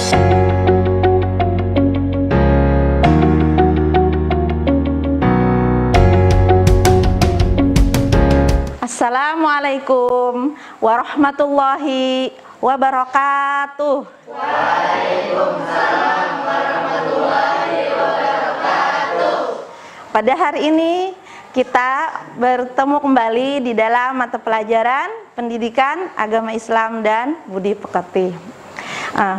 Assalamualaikum warahmatullahi wabarakatuh. Waalaikumsalam warahmatullahi wabarakatuh. Pada hari ini kita bertemu kembali di dalam mata pelajaran Pendidikan Agama Islam dan Budi Pekerti.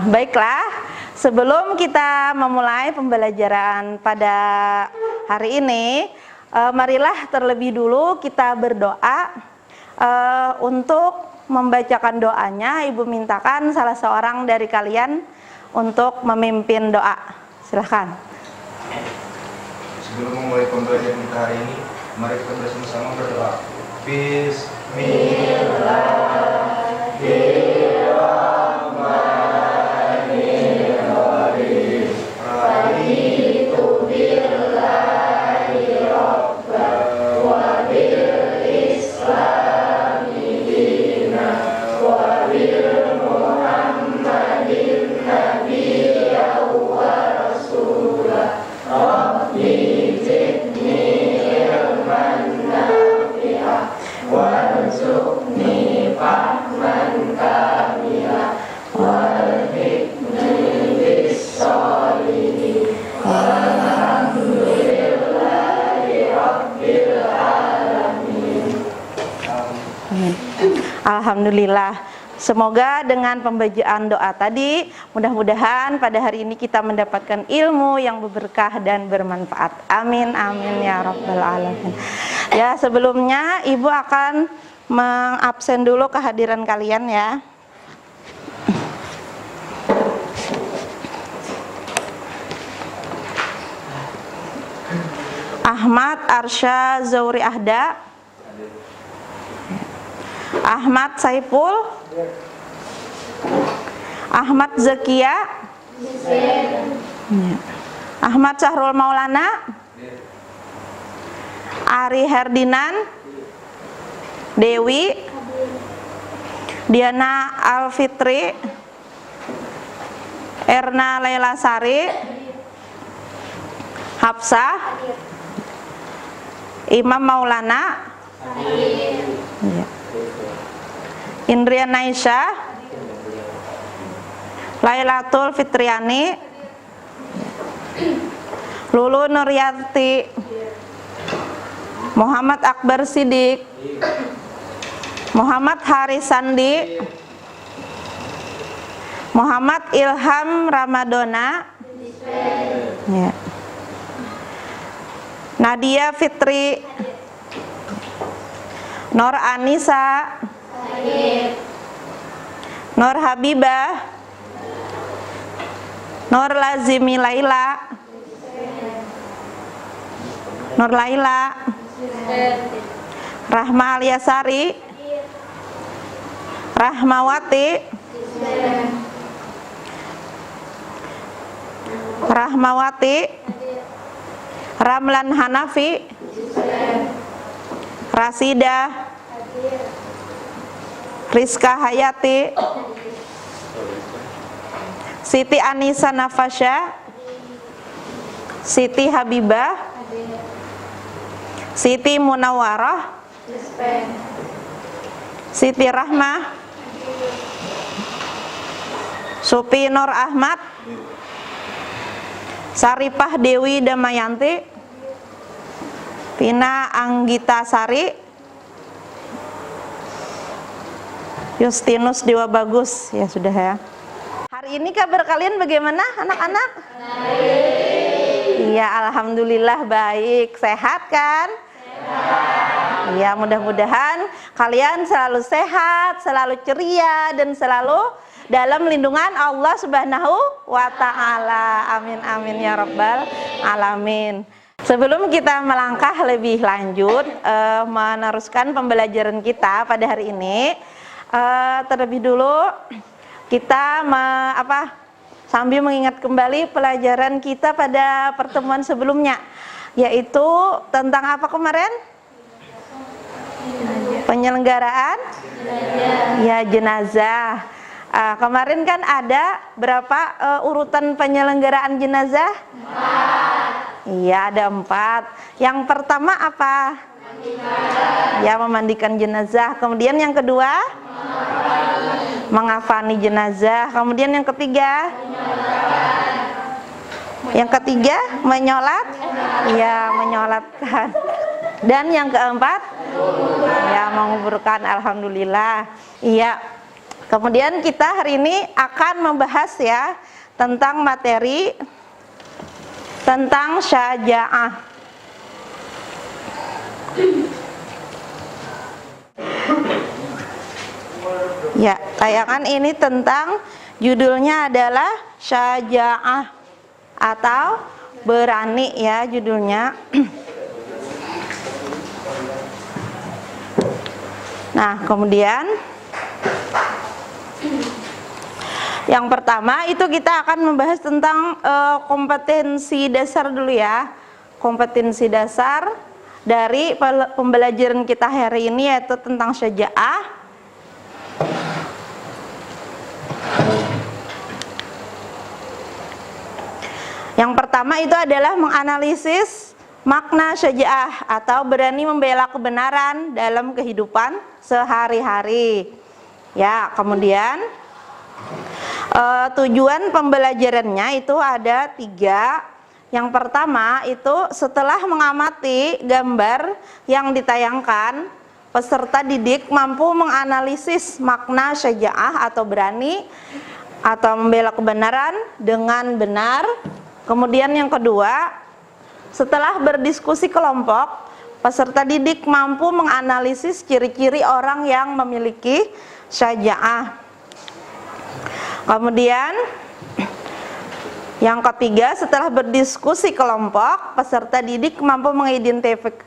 Baiklah, sebelum kita memulai pembelajaran pada hari ini, marilah terlebih dulu kita berdoa. Untuk membacakan doanya, Ibu mintakan salah seorang dari kalian untuk memimpin doa. Silahkan. Sebelum memulai pembelajaran kita hari ini, mari kita bersama-sama berdoa. Bismillahirrahmanirrahim. Raditu billahi rabban wa bil islami dinan wa bil muhammadin nabiyyan wa rasulah. Rabbi zidni ilman nafi'ah warzuqni fahman kamila walhiqni bis-sholihin walhamdulillahi rabbil alamin. Alhamdulillah. Semoga dengan pembacaan doa tadi, mudah-mudahan pada hari ini kita mendapatkan ilmu yang berberkah dan bermanfaat. Amin, amin ya rabbal alamin. Ya, sebelumnya Ibu akan mengabsen dulu kehadiran kalian ya. Ahmad Arsya Zauri Ahda, Ahmad Saiful, Ahmad Zakia, Ahmad Syahrul Maulana, Ari Herdinan, Dewi, Diana Alfitri, Erna Laila Sari, Hafsah, Imam Maulana, Indrian Aisyah, Lailatul Fitriani, Lulu Nuryati, Muhammad Akbar Sidik, Muhammad Haris Sandi, Muhammad Ilham Ramadona, Nadia Fitri, Nur Anissa, Nur Habibah, Nur Lazimi Laila, Nur Laila, Rahma Aliasari, Rahmawati, Rahmawati, Ramlan Hanafi, Rasida, Rizka Hayati, Siti Anissa Nafasya, Siti Habibah, Siti Munawarah, Siti Rahmah, Supi Nur Ahmad, Saripah Dewi Damayanti, Pina Anggita Sari, Justinus Dewa Bagus. Ya sudah ya. Hari ini kabar kalian bagaimana anak-anak? Iya, alhamdulillah baik. Sehat kan? Sehat. Iya, mudah-mudahan kalian selalu sehat, selalu ceria, dan selalu dalam lindungan Allah Subhanahu wa Ta'ala. Amin amin ya rabbal alamin. Sebelum kita melangkah lebih lanjut meneruskan pembelajaran kita pada hari ini, terlebih dulu kita sambil mengingat kembali pelajaran kita pada pertemuan sebelumnya, yaitu tentang apa kemarin? Penyelenggaraan ya jenazah. Kemarin kan ada berapa urutan penyelenggaraan jenazah? 4. Iya, ada 4. Yang pertama apa? Ya, memandikan jenazah. Kemudian yang kedua? Mengafani jenazah. Kemudian yang ketiga? Yang ketiga, menyolat? Ya, menyolatkan. Dan yang keempat? Ya, menguburkan. Alhamdulillah. Iya. Kemudian kita hari ini akan membahas ya tentang materi tentang syaja'ah. Ya, tayangan ini tentang judulnya adalah syaja'ah atau berani ya judulnya. Nah, kemudian yang pertama itu kita akan membahas tentang kompetensi dasar dulu ya. Kompetensi dasar dari pembelajaran kita hari ini yaitu tentang syaja'ah. Yang pertama itu adalah menganalisis makna syaja'ah atau berani membela kebenaran dalam kehidupan sehari-hari. Ya, kemudian tujuan pembelajarannya itu ada 3. Yang pertama itu setelah mengamati gambar yang ditayangkan, peserta didik mampu menganalisis makna syaja'ah atau berani atau membela kebenaran dengan benar. Kemudian yang kedua, setelah berdiskusi kelompok, peserta didik mampu menganalisis ciri-ciri orang yang memiliki syaja'ah. Kemudian yang ketiga, setelah berdiskusi kelompok, peserta didik mampu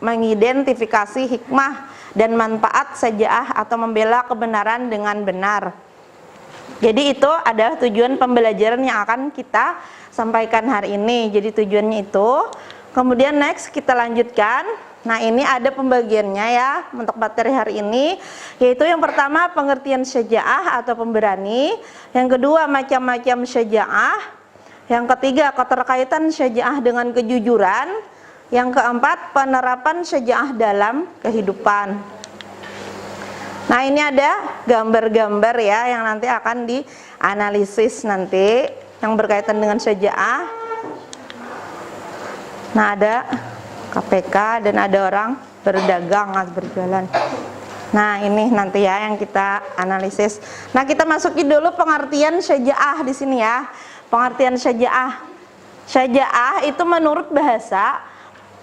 mengidentifikasi hikmah dan manfaat syaja'ah atau membela kebenaran dengan benar. Jadi itu adalah tujuan pembelajaran yang akan kita sampaikan hari ini. Jadi tujuannya itu. Kemudian next kita lanjutkan. Nah, ini ada pembagiannya ya untuk materi hari ini, yaitu yang pertama pengertian syaja'ah atau pemberani, yang kedua macam-macam syaja'ah, yang ketiga keterkaitan syaja'ah dengan kejujuran, yang keempat penerapan syaja'ah dalam kehidupan. Nah, ini ada gambar-gambar ya yang nanti akan dianalisis nanti yang berkaitan dengan syaja'ah. Nah, ada KPK dan ada orang berdagang atau berjualan. Nah, ini nanti ya yang kita analisis. Nah, kita masuki dulu pengertian syaja'ah di sini ya. Pengertian syaja'ah. Syaja'ah itu menurut bahasa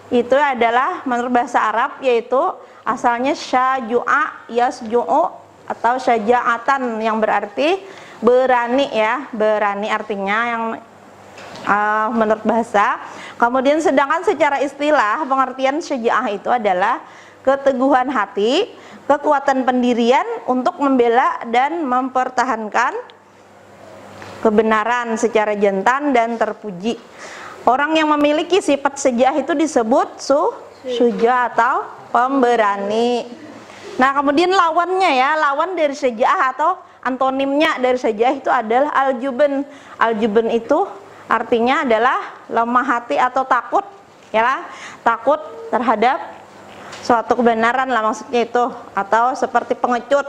itu adalah menurut bahasa Arab yaitu asalnya syaju'a yasju'u atau syaja'atan yang berarti berani ya. Berani artinya yang menurut bahasa. Kemudian sedangkan secara istilah pengertian syaja'ah itu adalah keteguhan hati, kekuatan pendirian untuk membela dan mempertahankan kebenaran secara jantan dan terpuji. Orang yang memiliki sifat syaja'ah itu disebut syuja atau pemberani. Nah, kemudian lawannya ya, lawan dari syaja'ah atau antonimnya dari syaja'ah itu adalah al-jubn. Al-jubn itu artinya adalah lemah hati atau takut, ya, takut terhadap suatu kebenaran lah maksudnya itu, atau seperti pengecut.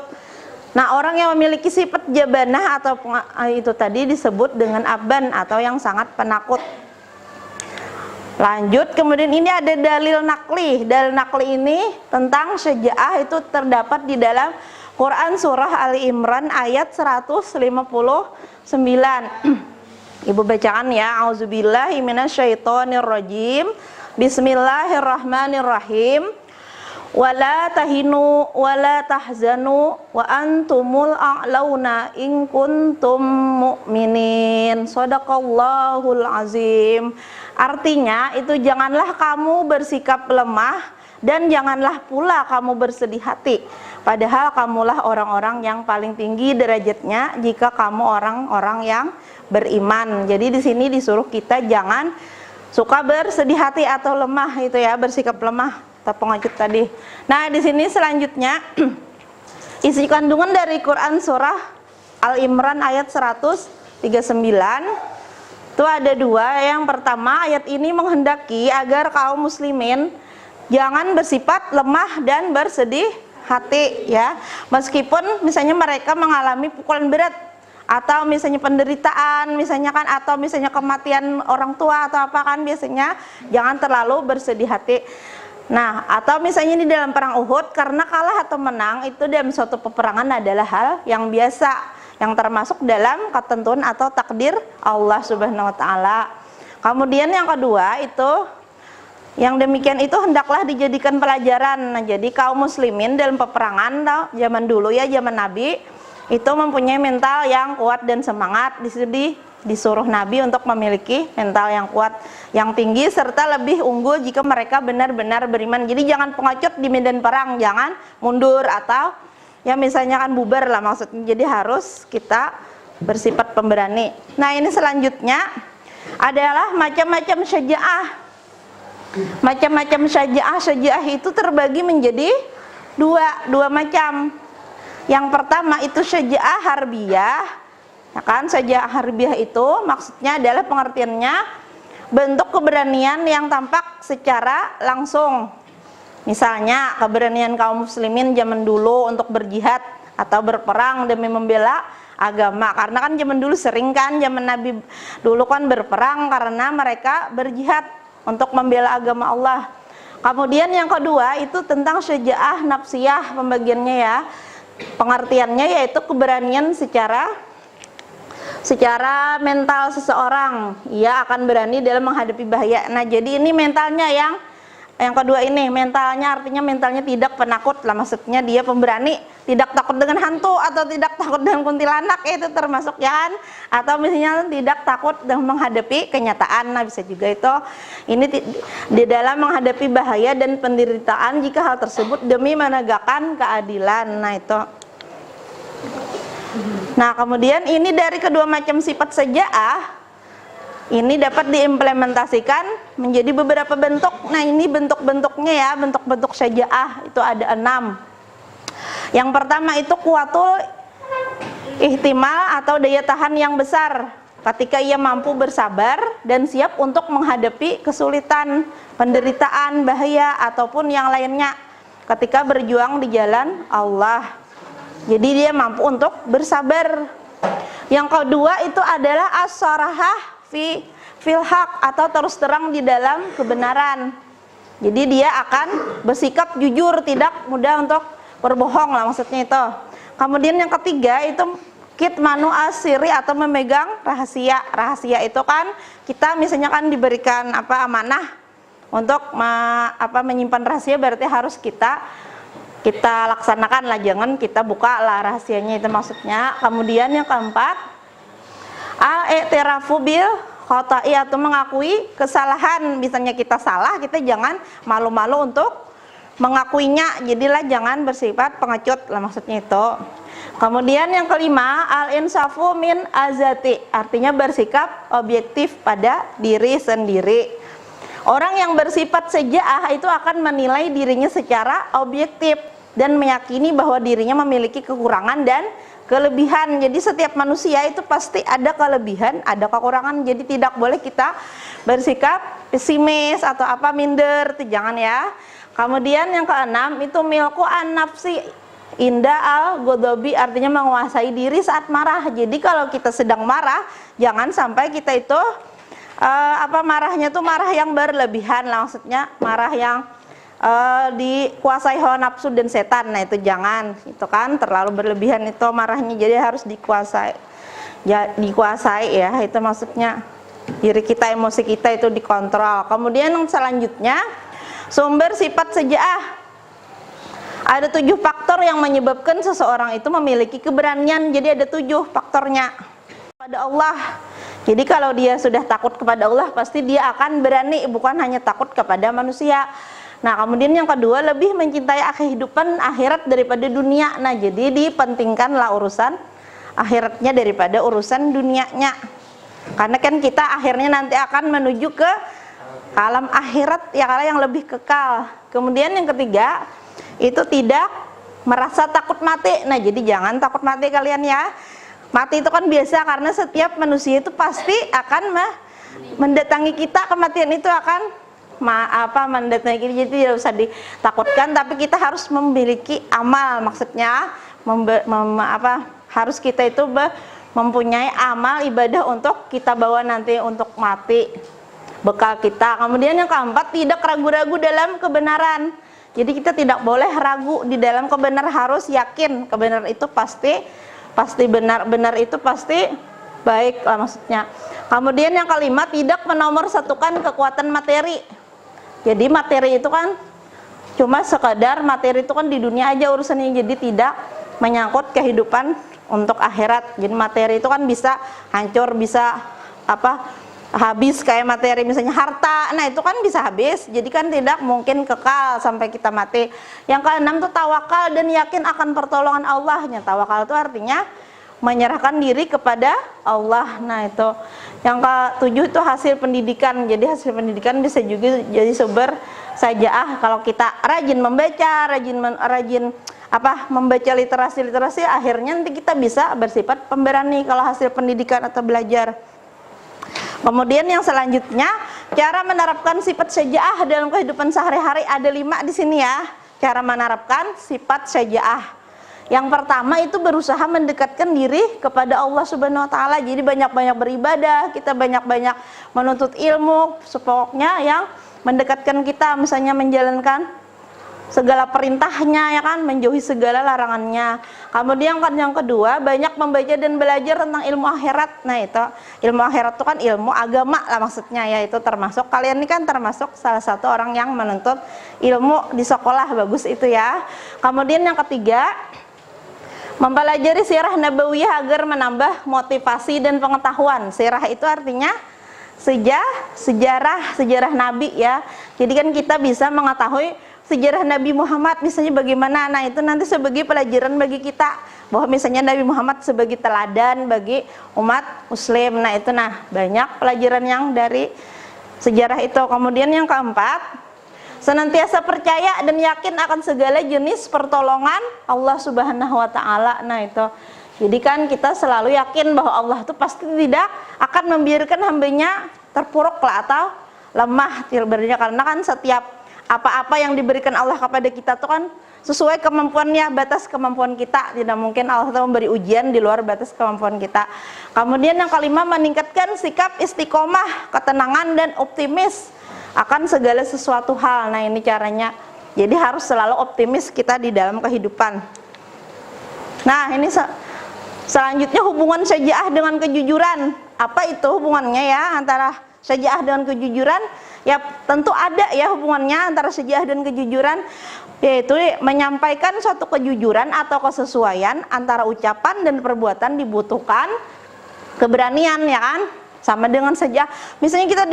Nah, orang yang memiliki sifat jabanah atau itu tadi disebut dengan aban atau yang sangat penakut. Lanjut, kemudian ini ada dalil nakli. Dalil nakli ini tentang syaja'ah itu terdapat di dalam Quran surah Ali Imran ayat 159. Ibu bacakan ya, auzubillahi minasyaitonirrajim. Bismillahirrahmanirrahim. Wala tahinu wala tahzanu wa antumul a'launa in kuntum mu'minin. Shadaqallahul azim. Artinya itu janganlah kamu bersikap lemah dan janganlah pula kamu bersedih hati. Padahal kamulah orang-orang yang paling tinggi derajatnya jika kamu orang-orang yang beriman. Jadi di sini disuruh kita jangan suka bersedih hati atau lemah itu ya, bersikap lemah atau pengecut tadi. Nah, di sini selanjutnya isi kandungan dari Quran surah Al-Imran ayat 139. Itu ada dua. Yang pertama, ayat ini menghendaki agar kaum muslimin jangan bersifat lemah dan bersedih hati ya. Meskipun misalnya mereka mengalami pukulan berat atau misalnya penderitaan, misalnya kan, atau misalnya kematian orang tua atau apa kan, biasanya jangan terlalu bersedih hati. Nah, atau misalnya di dalam perang Uhud, karena kalah atau menang itu dalam suatu peperangan adalah hal yang biasa, yang termasuk dalam ketentuan atau takdir Allah Subhanahu wa taala. Kemudian yang kedua itu, yang demikian itu hendaklah dijadikan pelajaran. Nah, jadi kaum muslimin dalam peperangan zaman dulu ya, zaman Nabi itu mempunyai mental yang kuat dan semangat. Disuruh Nabi untuk memiliki mental yang kuat, yang tinggi, serta lebih unggul jika mereka benar-benar beriman. Jadi jangan pengecut di medan perang, jangan mundur atau ya misalnya kan bubar lah maksudnya. Jadi harus kita bersifat pemberani. Nah, ini selanjutnya adalah macam-macam syaja'ah. Macam-macam syaja'ah. Syaja'ah itu terbagi menjadi dua macam. Yang pertama itu syaja'ah harbiyah, ya kan? Syaja'ah harbiyah itu maksudnya adalah pengertiannya bentuk keberanian yang tampak secara langsung. Misalnya keberanian kaum muslimin zaman dulu untuk berjihad atau berperang demi membela agama. Karena kan zaman dulu sering kan, zaman Nabi dulu kan berperang karena mereka berjihad untuk membela agama Allah. Kemudian yang kedua itu tentang syaja'ah nafsiyah, pembagiannya ya. Pengertiannya yaitu keberanian secara mental seseorang, ia akan berani dalam menghadapi bahaya. Nah, jadi ini mentalnya yang kedua ini, mentalnya artinya mentalnya tidak penakut lah, maksudnya dia pemberani, tidak takut dengan hantu atau tidak takut dengan kuntilanak, itu termasuk ya kan, atau misalnya tidak takut dalam menghadapi kenyataan. Nah, bisa juga itu ini di dalam menghadapi bahaya dan penderitaan jika hal tersebut demi menegakkan keadilan. Nah, itu. Nah, kemudian ini dari kedua macam sifat syaja'ah ini dapat diimplementasikan menjadi beberapa bentuk. Nah, ini bentuk-bentuknya ya, bentuk-bentuk syaja'ah itu ada 6. Yang pertama itu kuwatul ihtimal atau daya tahan yang besar, ketika ia mampu bersabar dan siap untuk menghadapi kesulitan, penderitaan, bahaya ataupun yang lainnya ketika berjuang di jalan Allah. Jadi dia mampu untuk bersabar. Yang kedua itu adalah as-sarahah fil haq atau terus terang di dalam kebenaran. Jadi dia akan bersikap jujur, tidak mudah untuk berbohong lah maksudnya itu. Kemudian yang ketiga itu kitmanu asiri atau memegang rahasia. Rahasia itu kan kita misalnya kan diberikan amanah untuk menyimpan rahasia, berarti harus kita laksanakan lah, jangan kita buka lah rahasianya, itu maksudnya. Kemudian yang keempat al-i'tirafu bil khotai atau mengakui kesalahan. Misalnya kita salah, kita jangan malu-malu untuk mengakuinya, jadilah jangan bersifat pengecut lah maksudnya itu. Kemudian yang kelima al-insafu min azati, artinya bersikap objektif pada diri sendiri. Orang yang bersifat syaja'ah itu akan menilai dirinya secara objektif dan meyakini bahwa dirinya memiliki kekurangan dan kelebihan. Jadi setiap manusia itu pasti ada kelebihan, ada kekurangan. Jadi tidak boleh kita bersikap pesimis atau minder, itu jangan ya. Kemudian yang keenam itu milku an-nafsi inda al-godobi, artinya menguasai diri saat marah. Jadi kalau kita sedang marah, jangan sampai kita itu marahnya tuh marah yang berlebihan lah, maksudnya marah yang dikuasai hawa nafsu dan setan. Nah, itu jangan, itu kan terlalu berlebihan itu marahnya, jadi harus dikuasai ya, itu maksudnya diri kita, emosi kita itu dikontrol. Kemudian yang selanjutnya sumber sifat syaja'ah, ada 7 faktor yang menyebabkan seseorang itu memiliki keberanian. Jadi ada 7 faktornya. Pada Allah, jadi kalau dia sudah takut kepada Allah, pasti dia akan berani, bukan hanya takut kepada manusia. Nah, kemudian yang kedua, lebih mencintai kehidupan akhirat daripada dunia. Nah, jadi dipentingkanlah urusan akhiratnya daripada urusan dunianya. Karena kan kita akhirnya nanti akan menuju ke alam akhirat yang lebih kekal. Kemudian yang ketiga, itu tidak merasa takut mati. Nah, jadi jangan takut mati kalian ya. Mati itu kan biasa, karena setiap manusia itu pasti akan mendatangi kita, kematian itu akan mendatangi kita, jadi tidak usah ditakutkan. Tapi kita harus memiliki amal, maksudnya harus kita itu mempunyai amal ibadah untuk kita bawa nanti untuk mati, bekal kita. Kemudian yang keempat, tidak ragu-ragu dalam kebenaran. Jadi kita tidak boleh ragu di dalam kebenaran, harus yakin kebenaran itu pasti benar, benar itu pasti baik lah maksudnya. Kemudian yang kelima, tidak menomorsatukan kekuatan materi. Jadi materi itu kan cuma sekadar materi, itu kan di dunia aja urusannya, jadi tidak menyangkut kehidupan untuk akhirat. Jadi materi itu kan bisa hancur, bisa habis, kayak materi misalnya harta, nah itu kan bisa habis, jadi kan tidak mungkin kekal sampai kita mati. Yang keenam tuh tawakal dan yakin akan pertolongan Allahnya. Tawakal itu artinya menyerahkan diri kepada Allah. Nah itu. Yang ketujuh itu hasil pendidikan. Jadi hasil pendidikan bisa juga jadi sumber sajaah. Kalau kita rajin membaca, rajin membaca literasi, akhirnya nanti kita bisa bersifat pemberani kalau hasil pendidikan atau belajar. Kemudian yang selanjutnya, cara menerapkan sifat syaja'ah dalam kehidupan sehari-hari, ada 5 di sini ya. Cara menerapkan sifat syaja'ah. Yang pertama itu berusaha mendekatkan diri kepada Allah Subhanahu wa taala. Jadi banyak-banyak beribadah, kita banyak-banyak menuntut ilmu, sepokoknya yang mendekatkan kita, misalnya menjalankan segala perintahnya, ya kan, menjauhi segala larangannya. Kemudian kan yang kedua, banyak membaca dan belajar tentang ilmu akhirat. Nah itu, ilmu akhirat itu kan ilmu agama lah maksudnya, yaitu termasuk kalian ini kan termasuk salah satu orang yang menuntut ilmu di sekolah, bagus itu ya. Kemudian yang ketiga, mempelajari sirah nabawiyah agar menambah motivasi dan pengetahuan. Sirah itu artinya sejarah Nabi ya. Jadi kan kita bisa mengetahui sejarah Nabi Muhammad misalnya bagaimana. Nah itu nanti sebagai pelajaran bagi kita, bahwa misalnya Nabi Muhammad sebagai teladan bagi umat muslim. Nah itu banyak pelajaran yang dari sejarah itu. Kemudian yang keempat, senantiasa percaya dan yakin akan segala jenis pertolongan Allah Subhanahu wa taala. Nah itu, jadi kan kita selalu yakin bahwa Allah itu pasti tidak akan membiarkan hambanya terpuruk lah atau lemah tirbernya, karena kan setiap apa-apa yang diberikan Allah kepada kita itu kan sesuai kemampuannya, batas kemampuan kita. Tidak mungkin Allah itu memberi ujian di luar batas kemampuan kita. Kemudian yang kelima, meningkatkan sikap istiqomah, ketenangan dan optimis akan segala sesuatu hal. Nah ini caranya. Jadi harus selalu optimis kita di dalam kehidupan. Nah ini selanjutnya, hubungan syaja'ah dengan kejujuran. Apa itu hubungannya ya antara syaja'ah dengan kejujuran? Ya tentu ada ya hubungannya antara syaja'ah dan kejujuran, yaitu menyampaikan suatu kejujuran atau kesesuaian antara ucapan dan perbuatan dibutuhkan keberanian, ya kan? Sama dengan syaja'ah. Misalnya kita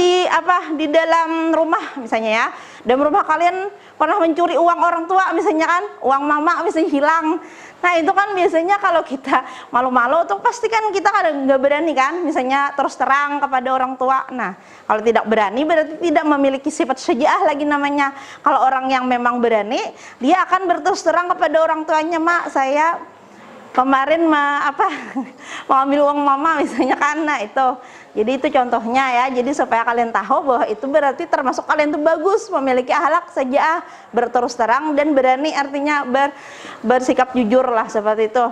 di dalam rumah misalnya ya, dalam rumah kalian pernah mencuri uang orang tua misalnya kan, uang mama misalnya hilang. Nah itu kan biasanya kalau kita malu-malu tuh pasti kan kita kadang nggak berani kan, misalnya terus terang kepada orang tua. Nah kalau tidak berani berarti tidak memiliki sifat syaja'ah lagi namanya. Kalau orang yang memang berani, dia akan berterus terang kepada orang tuanya, mak saya kemarin mau ambil uang mama misalnya kan. Nah itu, jadi itu contohnya ya. Jadi supaya kalian tahu bahwa itu berarti termasuk kalian itu bagus, memiliki akhlak syaja'ah, berterus terang dan berani, artinya bersikap jujur lah seperti itu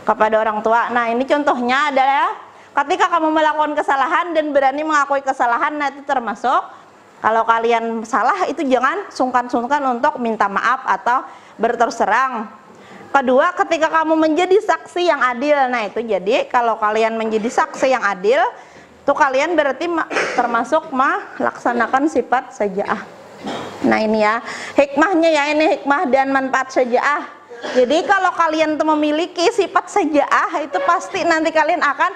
kepada orang tua. Nah ini contohnya adalah ketika kamu melakukan kesalahan dan berani mengakui kesalahan. Nah itu termasuk, kalau kalian salah itu jangan sungkan-sungkan untuk minta maaf atau berterus terang. Kedua, ketika kamu menjadi saksi yang adil. Nah itu, jadi kalau kalian menjadi saksi yang adil, itu kalian berarti termasuk melaksanakan sifat syaja'ah. Nah ini ya hikmahnya ya, ini hikmah dan manfaat syaja'ah. Jadi kalau kalian tuh memiliki sifat syaja'ah, itu pasti nanti kalian akan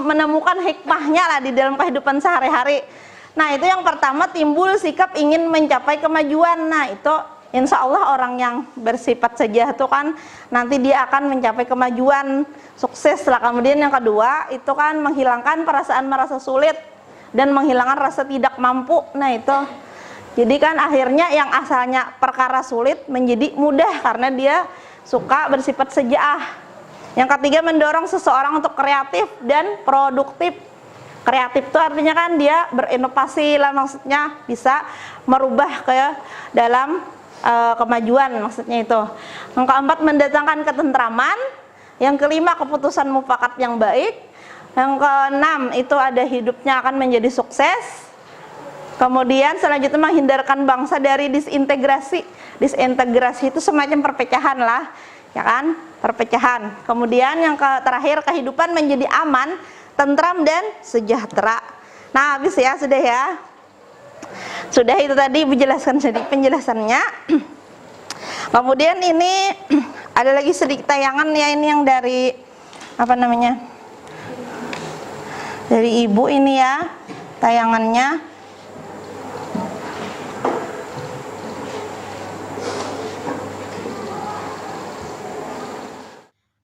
menemukan hikmahnya lah di dalam kehidupan sehari-hari. Nah itu yang pertama, timbul sikap ingin mencapai kemajuan. Nah itu insya Allah orang yang bersifat syaja'ah itu kan nanti dia akan mencapai kemajuan, sukses lah. Kemudian yang kedua itu kan menghilangkan perasaan merasa sulit dan menghilangkan rasa tidak mampu. Nah itu, jadi kan akhirnya yang asalnya perkara sulit menjadi mudah karena dia suka bersifat syaja'ah. Yang ketiga, mendorong seseorang untuk kreatif dan produktif. Kreatif itu artinya kan dia berinovasi lah, maksudnya bisa merubah ke dalam kemajuan, maksudnya itu. Yang keempat, mendatangkan ketentraman. Yang kelima, keputusan mufakat yang baik. Yang keenam, itu ada hidupnya akan menjadi sukses. Kemudian selanjutnya, menghindarkan bangsa dari disintegrasi. Disintegrasi itu semacam perpecahan lah, ya kan? Perpecahan. Kemudian yang terakhir, kehidupan menjadi aman, tentram dan sejahtera. Nah, habis ya, sudah ya. Sudah, itu tadi menjelaskan sedikit penjelasannya. Kemudian ini ada lagi sedikit tayangan ya, ini yang dari apa namanya? Dari ibu ini ya, tayangannya.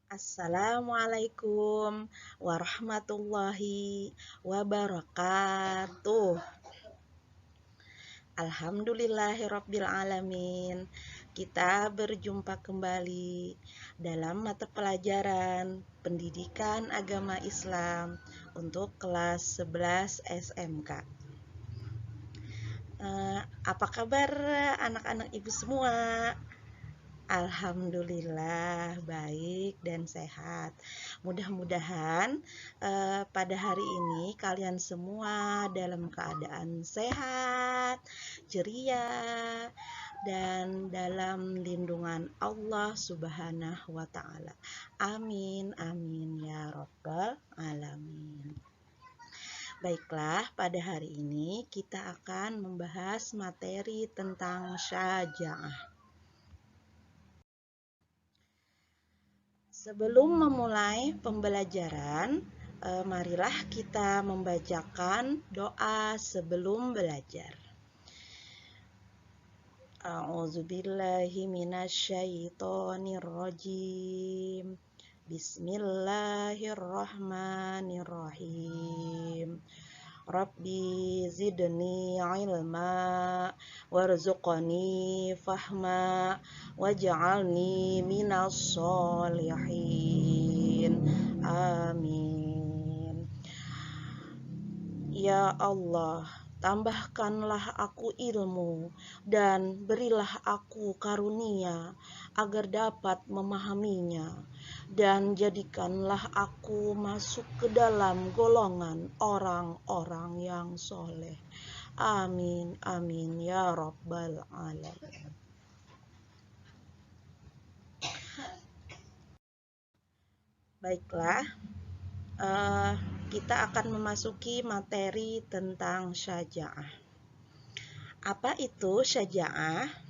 Assalamualaikum warahmatullahi wabarakatuh. Alhamdulillahirabbil alamin. Kita berjumpa kembali dalam mata pelajaran Pendidikan Agama Islam untuk kelas 11 SMK. Apa kabar anak-anak ibu semua? Alhamdulillah baik dan sehat. Mudah-mudahan pada hari ini kalian semua dalam keadaan sehat, ceria, dan dalam lindungan Allah Subhanahu wa Ta'ala. Amin, amin ya Rabbal alamin. Baiklah, pada hari ini kita akan membahas materi tentang syaja'ah. Sebelum memulai pembelajaran, marilah kita membacakan doa sebelum belajar. A'udzubillahi minasyaitonirrajim. Bismillahirrahmanirrahim. Rabbi zidni ilma warzuqni fahma waj'alni minas sholihin. Amin. Ya Allah, tambahkanlah aku ilmu dan berilah aku karunia agar dapat memahaminya, dan jadikanlah aku masuk ke dalam golongan orang-orang yang soleh. Amin, amin ya Rabbal alamin. Baiklah, kita akan memasuki materi tentang syaja'ah. Apa itu syaja'ah?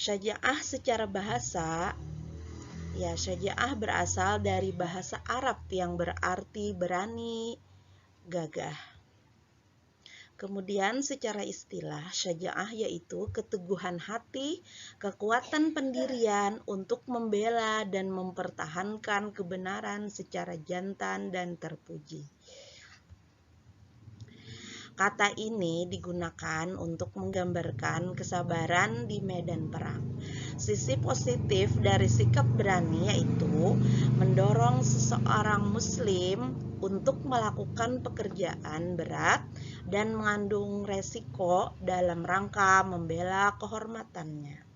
Syaja'ah secara bahasa, ya, syaja'ah berasal dari bahasa Arab yang berarti berani, gagah. Kemudian secara istilah, syaja'ah yaitu keteguhan hati, kekuatan pendirian untuk membela dan mempertahankan kebenaran secara jantan dan terpuji. Kata ini digunakan untuk menggambarkan kesabaran di medan perang. Sisi positif dari sikap berani yaitu mendorong seseorang muslim untuk melakukan pekerjaan berat dan mengandung resiko dalam rangka membela kehormatannya.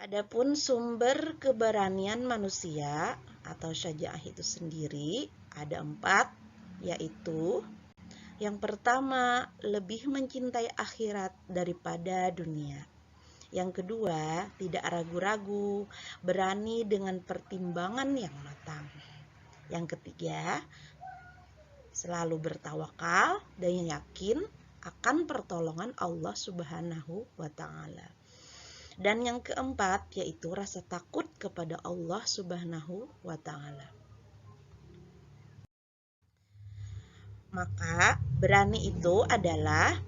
Adapun sumber keberanian manusia atau syaja'ah itu sendiri ada 4, yaitu yang pertama, lebih mencintai akhirat daripada dunia. Yang kedua, tidak ragu-ragu, berani dengan pertimbangan yang matang. Yang ketiga, selalu bertawakal dan yakin akan pertolongan Allah Subhanahu wa Ta'ala. Dan yang keempat, yaitu rasa takut kepada Allah Subhanahu wa Ta'ala. Maka berani itu adalah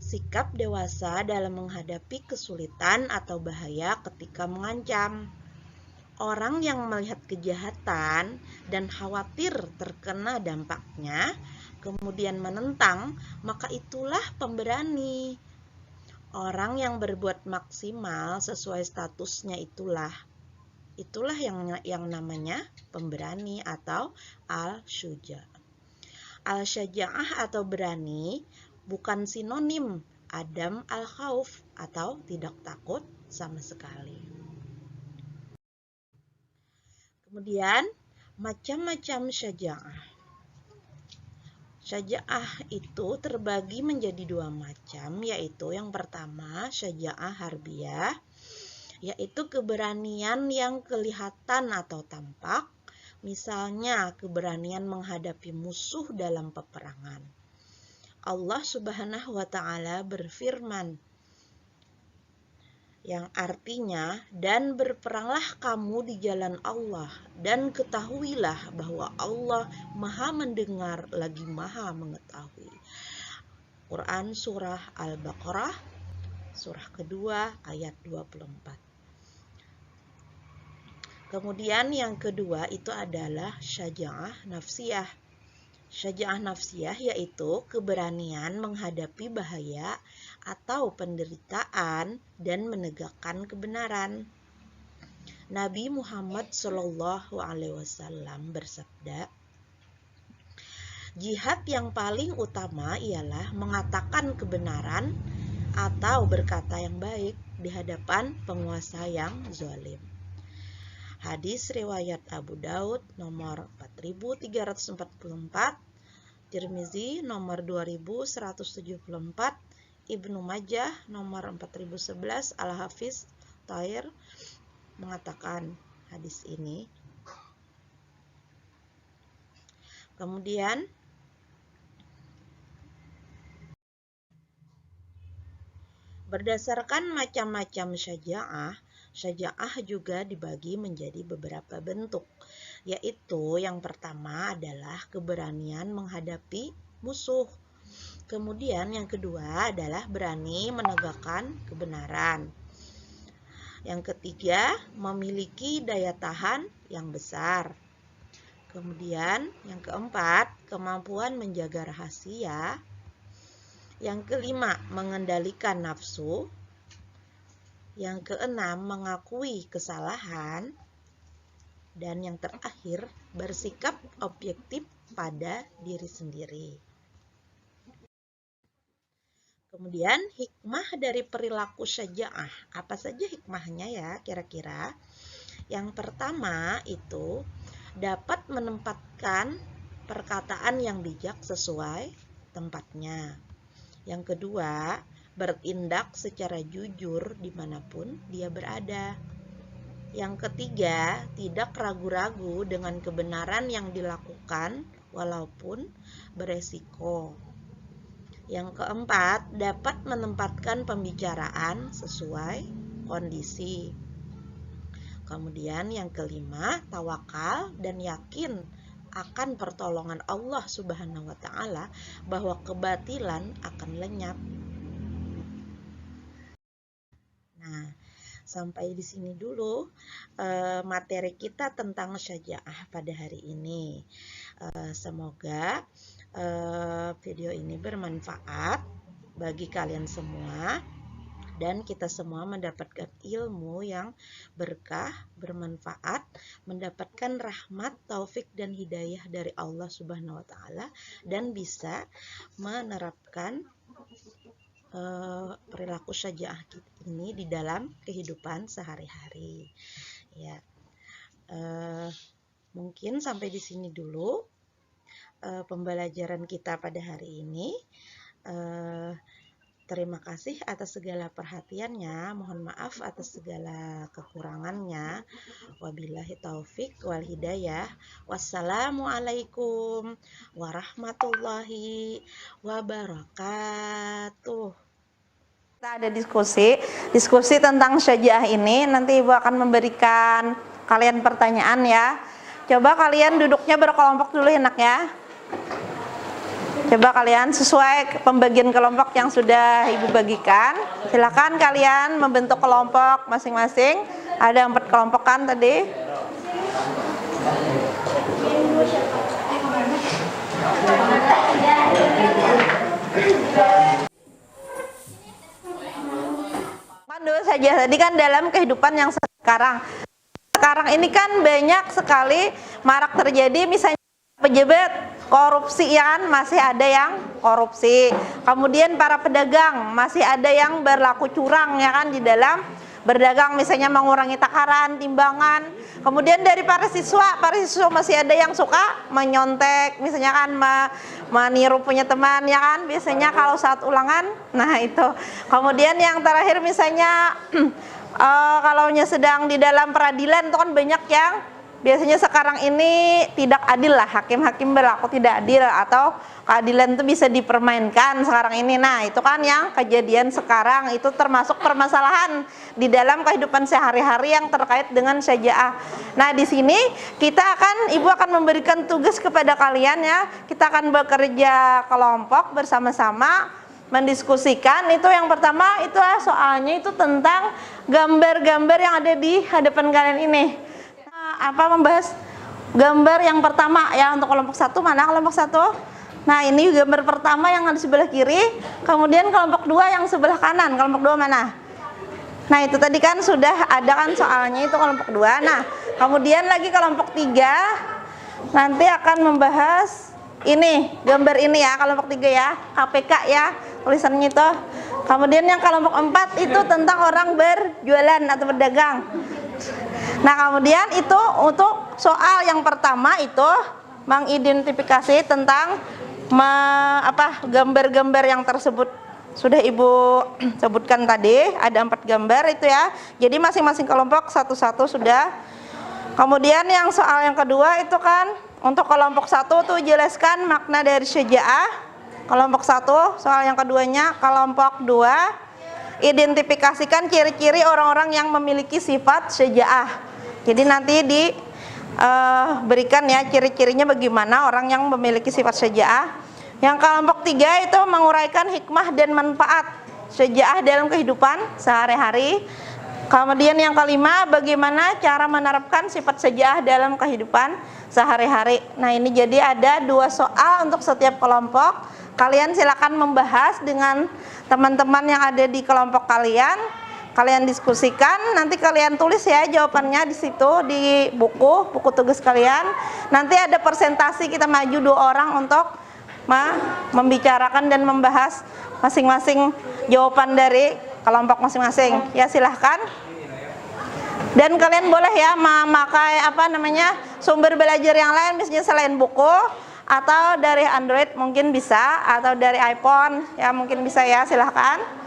sikap dewasa dalam menghadapi kesulitan atau bahaya ketika mengancam. Orang yang melihat kejahatan dan khawatir terkena dampaknya, kemudian menentang, maka itulah pemberani. Orang yang berbuat maksimal sesuai statusnya itulah yang namanya pemberani atau al-syuja. Al-syaja'ah atau berani bukan sinonim adam al-khauf atau tidak takut sama sekali. Kemudian macam-macam syaja'ah. Syaja'ah itu terbagi menjadi 2 macam, yaitu yang pertama syaja'ah harbiyah, yaitu keberanian yang kelihatan atau tampak, misalnya keberanian menghadapi musuh dalam peperangan. Allah Subhanahu wa Ta'ala berfirman, yang artinya, dan berperanglah kamu di jalan Allah, dan ketahuilah bahwa Allah Maha mendengar lagi Maha mengetahui. Quran Surah Al-Baqarah, surah kedua ayat 24. Kemudian yang kedua itu adalah syaja'ah nafsiyah. Syaja'ah nafsiyah yaitu keberanian menghadapi bahaya atau penderitaan dan menegakkan kebenaran. Nabi Muhammad SAW bersabda, jihad yang paling utama ialah mengatakan kebenaran atau berkata yang baik di hadapan penguasa yang zalim. Hadis riwayat Abu Daud nomor 4344, Tirmizi nomor 2174, Ibnu Majah nomor 4011. Al-Hafiz Tahir mengatakan hadis ini. Kemudian berdasarkan macam-macam syaja'ah, syaja'ah juga dibagi menjadi beberapa bentuk, yaitu yang pertama adalah keberanian menghadapi musuh. Kemudian yang kedua adalah berani menegakkan kebenaran. Yang ketiga, memiliki daya tahan yang besar. Kemudian yang keempat, kemampuan menjaga rahasia. Yang kelima, mengendalikan nafsu. Yang keenam, mengakui kesalahan. Dan yang terakhir, bersikap objektif pada diri sendiri. Kemudian hikmah dari perilaku syaja'ah. Apa saja hikmahnya ya kira-kira? Yang pertama itu dapat menempatkan perkataan yang bijak sesuai tempatnya. Yang kedua, bertindak secara jujur dimanapun dia berada. Yang ketiga, tidak ragu-ragu dengan kebenaran yang dilakukan walaupun beresiko. Yang keempat, dapat menempatkan pembicaraan sesuai kondisi. Kemudian yang kelima, tawakal dan yakin akan pertolongan Allah Subhanahu wa Ta'ala bahwa kebatilan akan lenyap. Nah, sampai di sini dulu materi kita tentang syaja'ah pada hari ini. Semoga video ini bermanfaat bagi kalian semua dan kita semua mendapatkan ilmu yang berkah, bermanfaat, mendapatkan rahmat, taufik dan hidayah dari Allah Subhanahu wa Ta'ala dan bisa menerapkan perilaku syaja'ah ini di dalam kehidupan sehari-hari. Ya, mungkin sampai di sini dulu pembelajaran kita pada hari ini. Terima kasih atas segala perhatiannya. Mohon maaf atas segala kekurangannya. Wabillahi taufik wal hidayah. Wassalamualaikum warahmatullahi wabarakatuh. Kita ada diskusi tentang syaja'ah ini. Nanti Ibu akan memberikan kalian pertanyaan ya. Coba kalian duduknya berkelompok dulu enaknya. Coba kalian sesuai pembagian kelompok yang sudah Ibu bagikan. Silakan kalian membentuk kelompok masing-masing. Ada 4 kelompok kan tadi? Kan dulu saja tadi kan dalam kehidupan yang sekarang ini kan banyak sekali marak terjadi, misalnya pejabat korupsi ya kan, masih ada yang korupsi. Kemudian para pedagang masih ada yang berlaku curang ya kan di dalam berdagang, misalnya mengurangi takaran, timbangan. Kemudian dari para siswa masih ada yang suka menyontek, misalnya kan meniru punya teman ya kan, biasanya kalau saat ulangan. Nah itu. Kemudian yang terakhir misalnya kalau sedang di dalam peradilan itu kan banyak yang biasanya sekarang ini tidak adil lah, hakim-hakim berlaku tidak adil atau keadilan itu bisa dipermainkan sekarang ini. Nah itu kan yang kejadian sekarang, itu termasuk permasalahan di dalam kehidupan sehari-hari yang terkait dengan syaja'ah. Nah di sini Ibu akan memberikan tugas kepada kalian ya, kita akan bekerja kelompok bersama-sama mendiskusikan. Itu yang pertama itu soalnya itu tentang gambar-gambar yang ada di hadapan kalian ini. Membahas gambar yang pertama ya untuk kelompok 1. Mana kelompok 1? Nah ini gambar pertama yang ada di sebelah kiri, kemudian kelompok 2 yang sebelah kanan. Kelompok 2 mana? Nah itu tadi kan sudah ada kan soalnya, itu kelompok 2. Nah kemudian lagi kelompok 3 nanti akan membahas ini, gambar ini ya, kelompok 3 ya, KPK ya tulisannya itu. Kemudian yang kelompok 4 itu tentang orang berjualan atau berdagang. Nah kemudian itu untuk soal yang pertama itu mengidentifikasi tentang gambar-gambar yang tersebut sudah Ibu sebutkan tadi, ada 4 gambar itu ya. Jadi masing-masing kelompok satu-satu sudah. Kemudian yang soal yang kedua itu kan untuk kelompok 1 tuh jelaskan makna dari syaja'ah. Kelompok 1, soal yang keduanya. Kelompok 2 identifikasikan ciri-ciri orang-orang yang memiliki sifat syaja'ah. Jadi nanti diberikan ya ciri-cirinya bagaimana orang yang memiliki sifat syaja'ah. Yang kelompok 3 itu menguraikan hikmah dan manfaat syaja'ah dalam kehidupan sehari-hari. Kemudian yang kelima, bagaimana cara menerapkan sifat syaja'ah dalam kehidupan sehari-hari. Nah ini jadi ada 2 soal untuk setiap kelompok. Kalian silakan membahas dengan teman-teman yang ada di kelompok kalian. Kalian diskusikan, nanti kalian tulis ya jawabannya di situ di buku tugas kalian. Nanti ada presentasi, kita maju 2 orang untuk membicarakan dan membahas masing-masing jawaban dari kelompok masing-masing. Ya silahkan. Dan kalian boleh ya memakai sumber belajar yang lain, misalnya selain buku atau dari Android mungkin bisa, atau dari iPhone ya mungkin bisa ya, silahkan.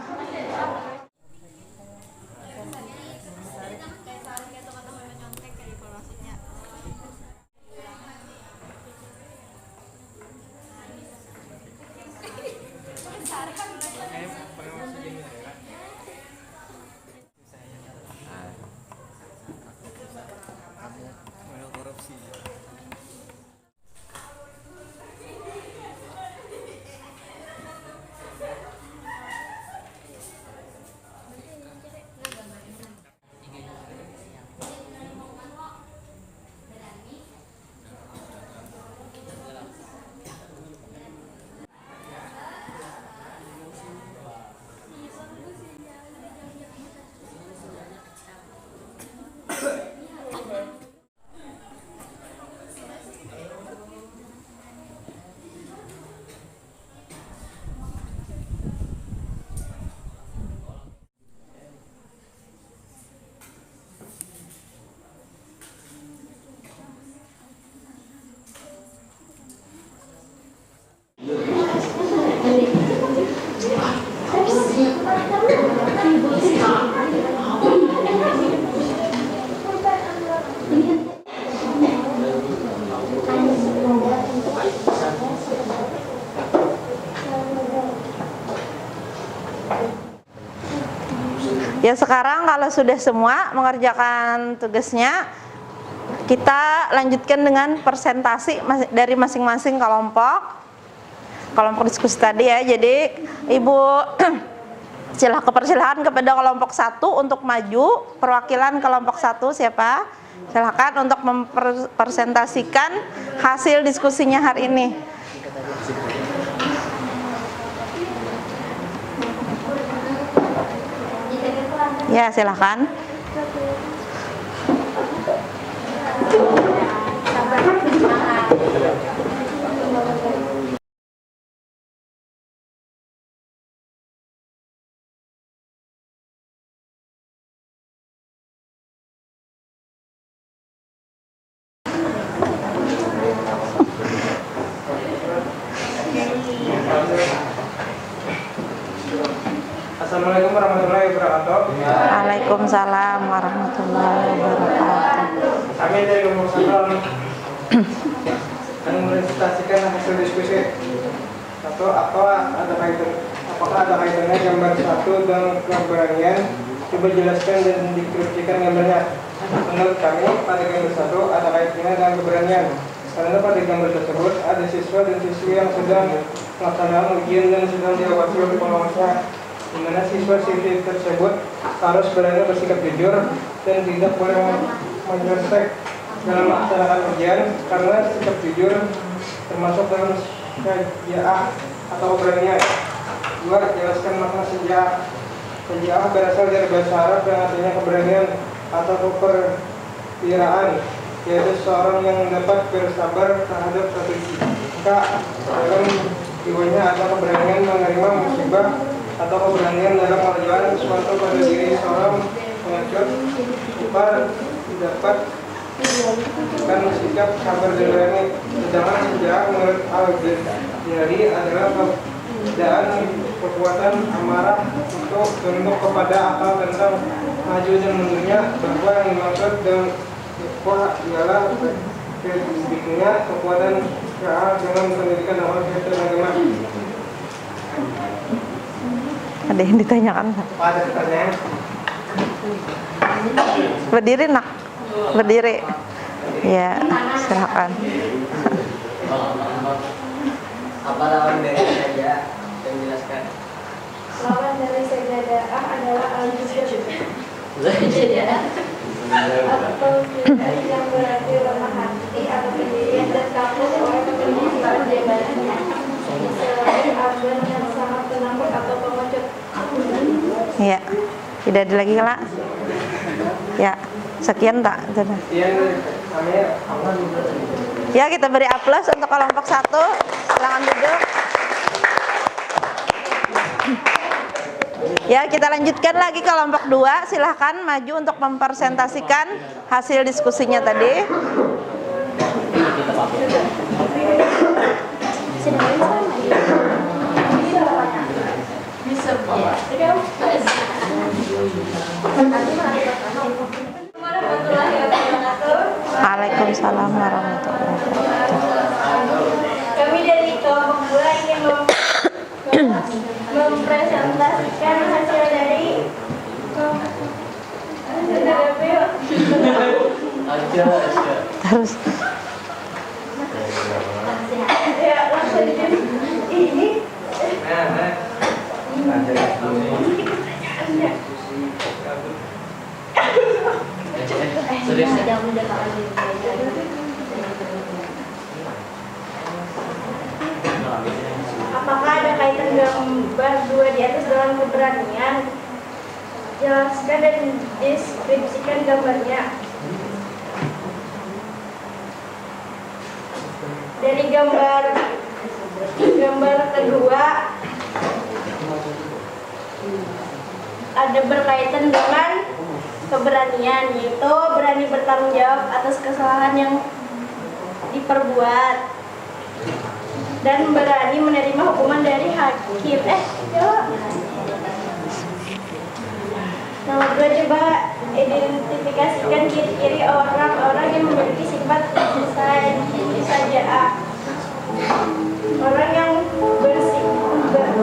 Ya sekarang kalau sudah semua mengerjakan tugasnya, kita lanjutkan dengan presentasi dari masing-masing kelompok diskusi tadi ya. Jadi Ibu persilahkan kepada kelompok 1 untuk maju. Perwakilan kelompok 1 siapa? Silakan untuk mempresentasikan hasil diskusinya hari ini. Ya, silahkan. Assalamualaikum warahmatullahi wabarakatuh. Waalaikumsalam warahmatullahi wabarakatuh. Kami dari kelompok 1 akan merepresentasikan hasil diskusi. Satu, apakah ada kaitannya gambar 1 dan keberanian? Coba jelaskan dan deskripsikan gambarnya. Menurut kami, pada gambar 1 ada kaitannya dengan keberanian. Karena pada gambar tersebut ada siswa dan siswi yang sedang melaksanakan ujian dan sedang diawasi oleh pengawasnya, di mana siswa-siswi tersebut harus berani bersikap jujur dan tidak boleh menyelesaikan dalam melaksanakan ujian, karena sikap jujur termasuk dalam syaja'ah atau keberanian. 2. Jelaskan makna syaja'ah. Syaja'ah berasal dari bahasa Arab yang artinya keberanian atau keperwiraan, yaitu seorang yang dapat bersabar terhadap strategi. Dalam jiwanya ada keberanian menerima musibah atau keberanian dalam mengerjakan sesuatu pada diri seorang pengecut. 4. Dapat kan sikap sabar dan berani. Sedangkan syaja'ah menurut Al-Ghazali adalah keadaan kekuatan amarah untuk tunduk kepada akal tentang maju dan mundurnya, bahwa yang dimaksud dengan ikhwah ialah terdidikannya kekuatan syaja'ah dengan pendidikan awal dan agama. Ada yang ditanyakan? Ada pertanyaan? Berdiri nak, berdiri. Ya, silakan. Apa lawan dari saja yang jelaskan? Lawan dari sajadah adalah al-juz'ah atau yang berarti lemah hati atau pendirian dan takut oleh kepentingan jabatannya. Selain agan yang sangat penakut atau pengecut. Ya, tidak ada lagi Kak? Ya, sekian tak? Ya, kita beri aplaus untuk kelompok 1. Silakan duduk. Ya, kita lanjutkan lagi kelompok 2. Silahkan maju untuk mempresentasikan hasil diskusinya tadi. Waalaikumsalam warahmatullahi wabarakatuh. Kami dari kelompok 2 ingin mempresentasikan hasil dari Terus ya langsung ini apakah ada kaitan gambar 2 di atas dengan keberanian? Jelaskan dan deskripsikan gambarnya. Dari gambar kedua ada berkaitan dengan keberanian, yaitu berani bertanggung jawab atas kesalahan yang diperbuat dan berani menerima hukuman dari hakim. Nomor 2, coba identifikasikan ciri-ciri orang-orang yang memiliki sifat syaja'ah. Orang yang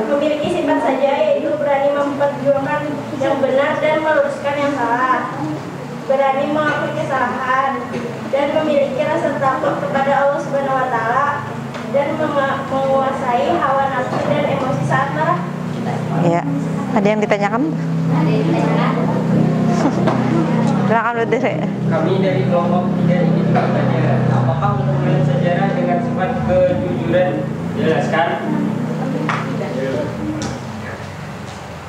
memiliki sifat syaja'ah yaitu berani memperjuangkan yang benar dan meluruskan yang salah, berani mengakui kesalahan, dan memiliki rasa takut kepada Allah Subhanahu wa Ta'ala, dan menguasai hawa nafsu dan emosi saat marah. ya, ada yang ditanyakan? Silakan berdiri. Kami dari kelompok 3 ingin bertanya, apakah hubungan sejarah dengan sifat kejujuran? Jelaskan.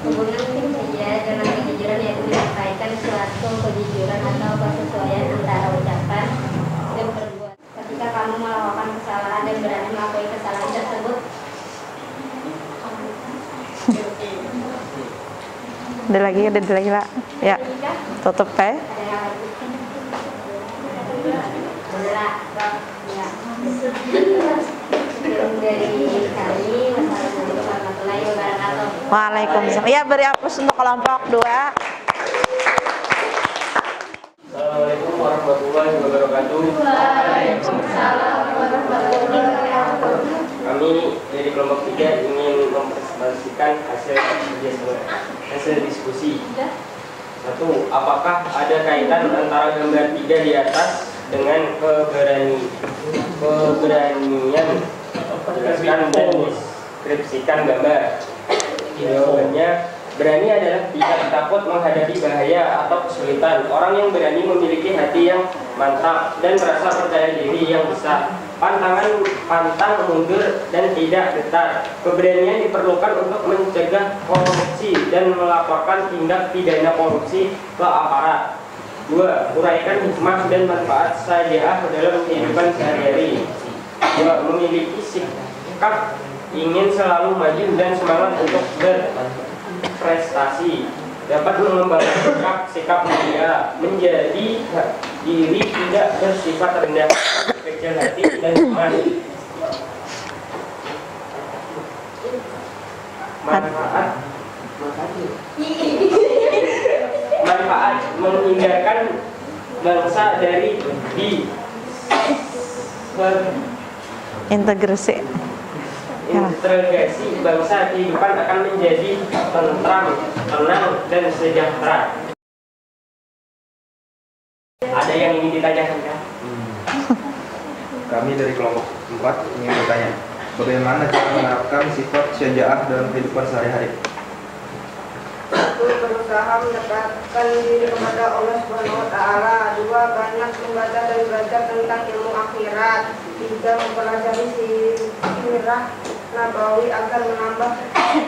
Hubungan saja dengan kejujuran yaitu menyampaikan suatu kejujuran atau kesesuaian antara ucapan dan perbuatan. Ketika kamu melakukan kesalahan dan berani mengakui kesalahan tersebut, Ada lagi Pak. Ya, tutup ya. dari kami, wassalamualaikum warahmatullahi wabarakatuh. Waalaikumsalam. Ya, beri aplaus untuk kelompok 2. Assalamualaikum warahmatullahi wabarakatuh. Waalaikumsalam warahmatullahi wabarakatuh. Kami dari kelompok 3 ingin mempresentasikan hasil diskusi. 1. Apakah ada kaitan antara gambar 3 di atas dengan keberanian menjelaskan dan deskripsikan gambar? Jawabannya, berani adalah tidak takut menghadapi bahaya atau kesulitan. Orang yang berani memiliki hati yang mantap dan merasa percaya diri yang besar, pantang mundur dan tidak getar. Keberanian diperlukan untuk mencegah korupsi dan melaporkan tindak pidana korupsi ke aparat. 2. Uraikan hikmah dan manfaat syariah dalam kehidupan sehari-hari. 2. Memiliki sikap ingin selalu maju dan semangat untuk berprestasi. Dapat mengembangkan sikap mulia, menjadi diri tidak bersifat rendah, kecil hati dan lemah. Manfaat menghindarkan bangsa dari Integrasi. integrasi bangsa kehidupan akan menjadi tentram, tenang, dan sejahtera. Ada yang ingin ditanyakan kan? Kami dari kelompok 4 ingin bertanya, bagaimana cara menerapkan sifat syaja'ah dalam kehidupan sehari-hari? 1. Berusaha mendekatkan diri kepada Allah Subhanahu wa taala. 2. Banyak membaca dan belajar tentang ilmu akhirat. 3. Mempelajari sirah nabawi agar menambah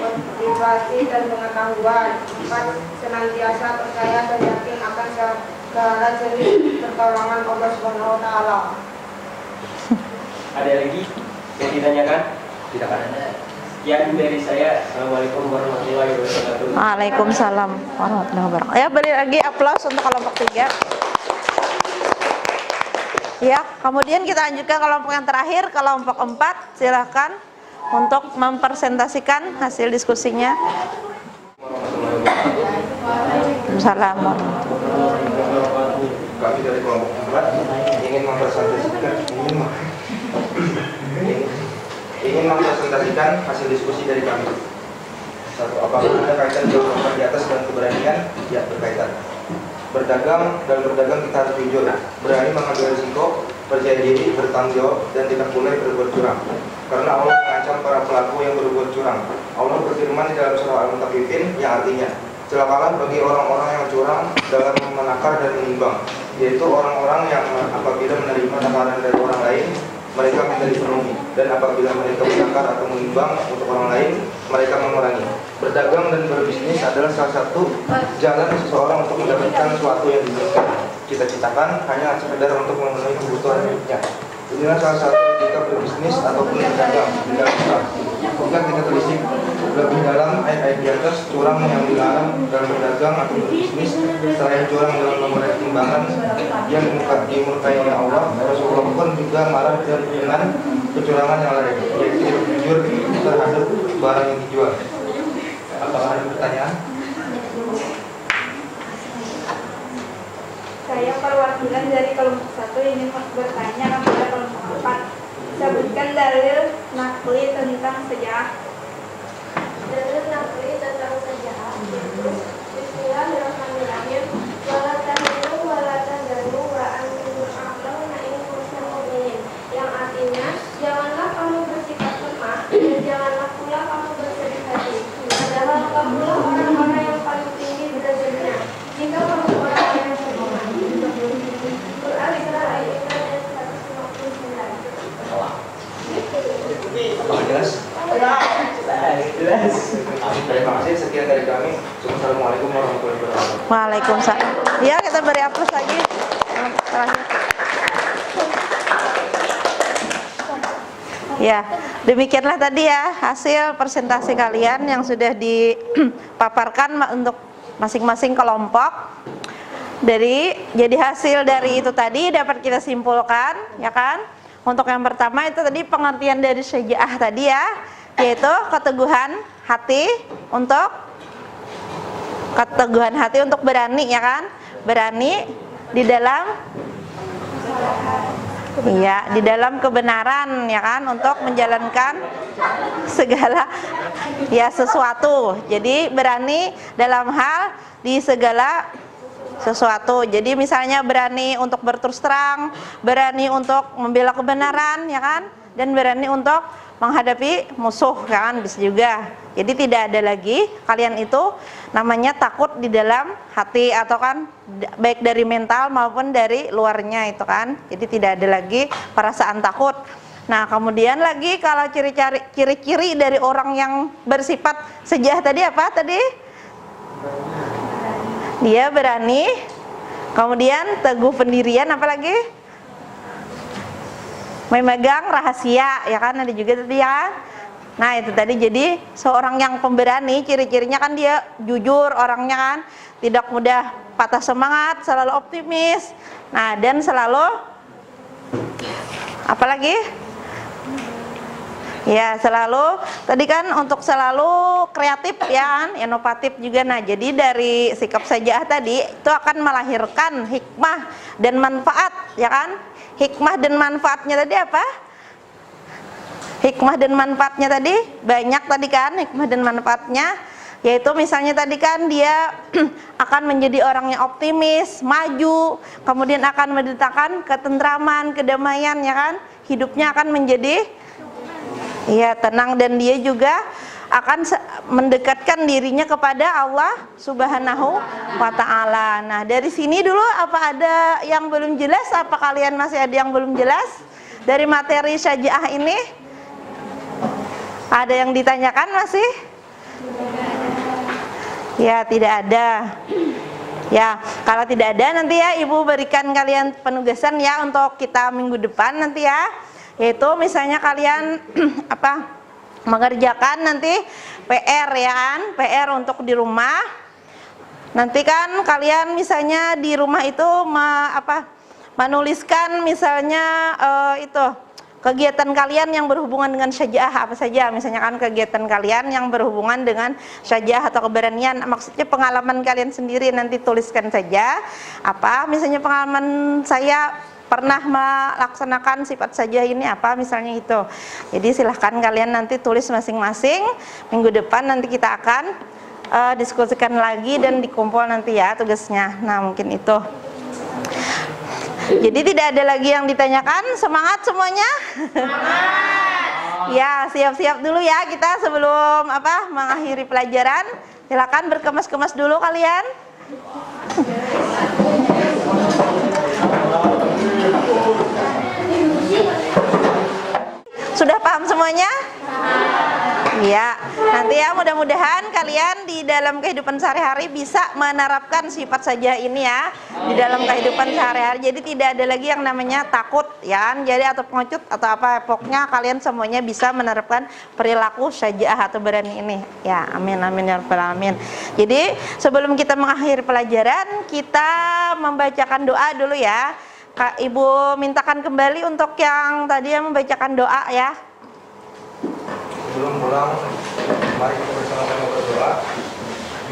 motivasi dan pengetahuan. 4. Senantiasa percaya dan yakin akan segala jenis pertolongan Allah Subhanahu wa taala. Ada lagi yang ditanyakan? Tidak ada. Sekian dari saya. Assalamualaikum warahmatullahi wabarakatuh. Waalaikumsalam warahmatullahi wabarakatuh. Ya, beri lagi aplaus untuk kelompok 3. Ya, kemudian kita lanjutkan kelompok yang terakhir, kelompok 4. Silakan untuk mempresentasikan hasil diskusinya. Waalaikumsalam. Kami dari kelompok 4 ingin mempresentasikan hasil diskusi dari kami. 1. Apakah ada kaitan jawaban di atas dan keberanian? Ya, berkaitan. Berdagang kita harus jujur, berani mengambil risiko, percaya diri, bertanggung jawab, dan tidak boleh berbuat curang. Karena Allah mengancam para pelaku yang berbuat curang. Allah berfirman di dalam surah Al-Mutaffifin yang artinya, celakalah bagi orang-orang yang curang dalam menakar dan menimbang, yaitu orang-orang yang apabila menerima takaran dari orang lain, mereka menjadi penuhi, dan apabila mereka menakar atau menimbang untuk orang lain, mereka mengurangi. Berdagang dan berbisnis adalah salah satu jalan seseorang untuk mendapatkan sesuatu yang diinginkan, cita-citakan hanya sekedar untuk memenuhi kebutuhan hidupnya. Inilah salah satu jika berbisnis ataupun berdagang di dalam Islam. Jika kita telisik lebih dalam ayat-ayat di atas, curang yang dilarang dalam berdagang atau berbisnis, selain curang dalam memulai timbangan yang dimurkai oleh Allah, Rasulullah pun juga marah dengan kecurangan yang lain, yaitu jujur terhadap barang yang dijual. Apakah ada pertanyaan? Saya perwakilan dari kelompok 1 ingin bertanya kepada kelompok 4. Sebutkan dalil nakli tentang sejarah. Dalil nakli tentang sejarah yaitu Bismillahirrahmanirrahim. Wala tahinu wala tahzanu wa antum a'launa in kuntum mu'minin. Yang artinya, janganlah kamu bersikap lemah dan janganlah pula kamu bersedih hati. Padahal kamulah orang-orang yang paling tinggi derajatnya. Jika kamu orang yang beriman. Quran Surah Al-Imran ayat 159. Apakah jelas? Ya, demikianlah tadi ya hasil presentasi kalian yang sudah dipaparkan untuk masing-masing kelompok. Jadi hasil dari itu tadi dapat kita simpulkan, ya kan? Untuk yang pertama itu tadi pengertian dari syaja'ah tadi ya, yaitu keteguhan hati untuk berani, ya kan? Berani di dalam kebenaran, ya kan, untuk menjalankan segala sesuatu. Jadi berani dalam hal di segala sesuatu. Jadi misalnya berani untuk berterus terang, berani untuk membela kebenaran, ya kan, dan berani untuk menghadapi musuh, kan, bisa juga. Jadi tidak ada lagi kalian itu namanya takut di dalam hati, atau kan baik dari mental maupun dari luarnya itu kan. Jadi tidak ada lagi perasaan takut. Nah, kemudian lagi kalau ciri-ciri dari orang yang bersifat syaja'ah tadi apa tadi? Dia berani, kemudian teguh pendirian, apalagi memegang rahasia, ya kan, ada juga tadi ya. Nah itu tadi, jadi seorang yang pemberani ciri-cirinya kan dia jujur orangnya kan, tidak mudah patah semangat, selalu optimis. Nah dan selalu apalagi? Ya selalu tadi kan untuk selalu kreatif ya kan, inovatif juga. Nah jadi dari sikap syaja'ah tadi itu akan melahirkan hikmah dan manfaat, ya kan. Hikmah dan manfaatnya tadi apa? Hikmah dan manfaatnya tadi banyak tadi kan, hikmah dan manfaatnya yaitu misalnya tadi kan dia akan menjadi orang yang optimis, maju, kemudian akan mendatangkan ketentraman, kedamaian, ya kan. Hidupnya akan menjadi tenang, dan dia juga akan mendekatkan dirinya kepada Allah Subhanahu wa ta'ala. Nah dari sini dulu apa ada yang belum jelas? Apa kalian masih ada yang belum jelas dari materi syaja'ah ini? Ada yang ditanyakan masih? Ya tidak ada. Ya kalau tidak ada nanti ya Ibu berikan kalian penugasan ya untuk kita minggu depan nanti ya, yaitu misalnya kalian mengerjakan nanti PR, ya kan, PR untuk di rumah. Nanti kan kalian misalnya di rumah itu menuliskan misalnya kegiatan kalian yang berhubungan dengan syaja'ah apa saja. Misalnya kan kegiatan kalian yang berhubungan dengan syaja'ah atau keberanian, maksudnya pengalaman kalian sendiri, nanti tuliskan saja. Misalnya pengalaman saya pernah melaksanakan sifat syaja'ah ini apa, misalnya itu. Jadi silahkan kalian nanti tulis masing-masing. Minggu depan nanti kita akan diskusikan lagi dan dikumpul nanti ya tugasnya. Nah mungkin itu. Jadi tidak ada lagi yang ditanyakan. Semangat semuanya. Semangat. Ya siap-siap dulu ya kita sebelum mengakhiri pelajaran. Silakan berkemas-kemas dulu kalian. Sudah paham semuanya? Ya, nanti ya mudah-mudahan kalian di dalam kehidupan sehari-hari bisa menerapkan sifat syaja'ah ini ya di dalam kehidupan sehari-hari. Jadi tidak ada lagi yang namanya takut ya kan? Jadi atau pengecut atau apa, pokoknya kalian semuanya bisa menerapkan perilaku syaja'ah atau berani ini. Ya, amin amin ya rabbal alamin. Jadi sebelum kita mengakhiri pelajaran, kita membacakan doa dulu ya. Kak Ibu mintakan kembali untuk yang tadi yang membacakan doa ya. Sebelum pulang, mari kita bersama-sama berdoa.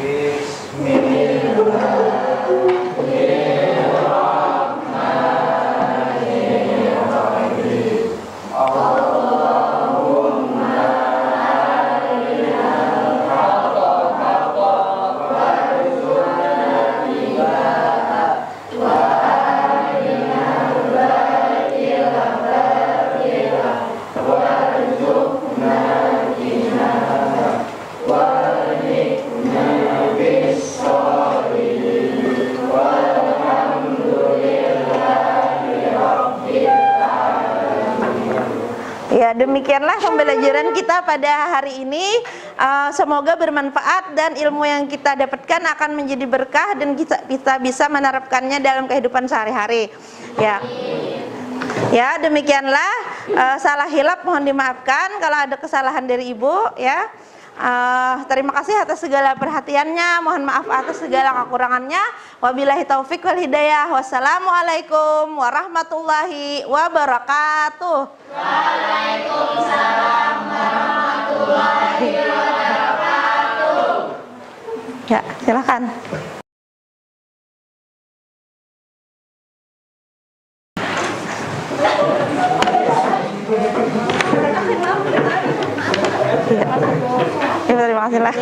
Bismillahirrahmanirrahim. Allahumma arina al-haqqa haqqan warzuqna ittiba'ah wa arina al-batila batila warzuqna Ya demikianlah pembelajaran kita pada hari ini. Semoga bermanfaat dan ilmu yang kita dapatkan akan menjadi berkah dan kita bisa menerapkannya dalam kehidupan sehari-hari. Ya demikianlah salah hilap mohon dimaafkan kalau ada kesalahan dari Ibu ya. Terima kasih atas segala perhatiannya, mohon maaf atas segala kekurangannya. Wabillahi taufik wal hidayah. Wassalamualaikum warahmatullahi wabarakatuh. Waalaikumsalam warahmatullahi wabarakatuh. Ya, silakan. Terima kasih lah.